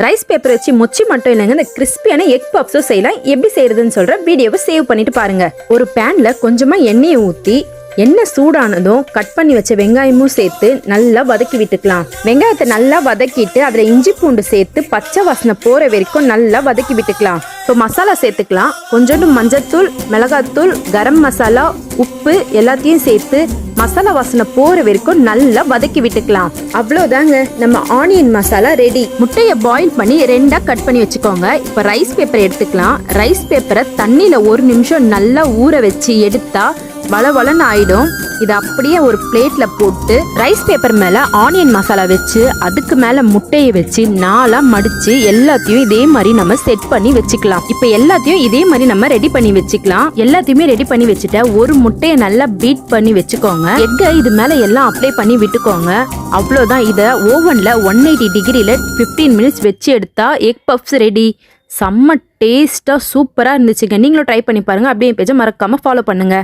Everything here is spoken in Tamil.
ரைஸ் பேப்பர் வச்சு மொச்சி மட்டும் இல்லைங்க, இந்த கிறிஸ்பியான எக் பப்ஸும் செய்யலாம். எப்படி செய்யறதுன்னு சொல்ற வீடியோவை சேவ் பண்ணிட்டு பாருங்க. ஒரு பேன்ல கொஞ்சமா எண்ணெயை ஊத்தி எண்ணெய் சூடானதும் கட் பண்ணி வச்ச வெங்காயமும் சேர்த்து நல்லா வதக்கி விட்டுக்கலாம். வெங்காயத்தை நல்லா வதக்கிட்டு அதுல இஞ்சி பூண்டு சேர்த்து பச்சை வாசனை போற வரைக்கும் நல்லா வதக்கி விட்டுக்கலாம். இப்போ மசாலா சேர்த்துக்கலாம். கொஞ்சோண்டு மஞ்சத்தூள், மிளகாத்தூள், கரம் மசாலா, உப்பு எல்லாத்தையும் சேர்த்து மசாலா வாசனை போற வரைக்கும் நல்லா வதக்கி விட்டுக்கலாம். அவ்வளோதாங்க, நம்ம ஆனியன் மசாலா ரெடி. முட்டையை பாயில் பண்ணி ரெண்டா கட் பண்ணி வச்சுக்கோங்க. இப்போ ரைஸ் பேப்பர் எடுத்துக்கலாம். ரைஸ் பேப்பரை தண்ணியில 1 நிமிஷம் நல்லா ஊற வச்சு எடுத்தா வளவளன்னு ஆயிடும். இதை அப்படியே ஒரு பிளேட்ல போட்டு ரைஸ் பேப்பர் மேல ஆனியன் மசாலா வச்சு அதுக்கு மேல முட்டையை வச்சு 4ஆ மடிச்சு எல்லாத்தையும் இதே மாதிரி நம்ம செட் பண்ணி வச்சுக்கலாம். இப்ப எல்லாத்தையும் இதே மாதிரி நம்ம ரெடி பண்ணி வச்சுக்கலாம். எல்லாத்தையுமே ரெடி பண்ணி வச்சுட்ட ஒரு முட்டையை நல்லா பீட் பண்ணி வச்சுக்கோங்க. எக்கை இது மேல எல்லாம் அப்ளை பண்ணி விட்டுக்கோங்க. அவ்வளவுதான். இதை ஓவன்ல 180 டிகிரில 15 மினிட்ஸ் வச்சு எடுத்தா எக் பப்ஸ் ரெடி. செம்ம டேஸ்டா சூப்பரா இருந்துச்சுங்க. நீங்களும் ட்ரை பண்ணி பாருங்க. அப்படியே பேஜை மறக்காம ஃபாலோ பண்ணுங்க.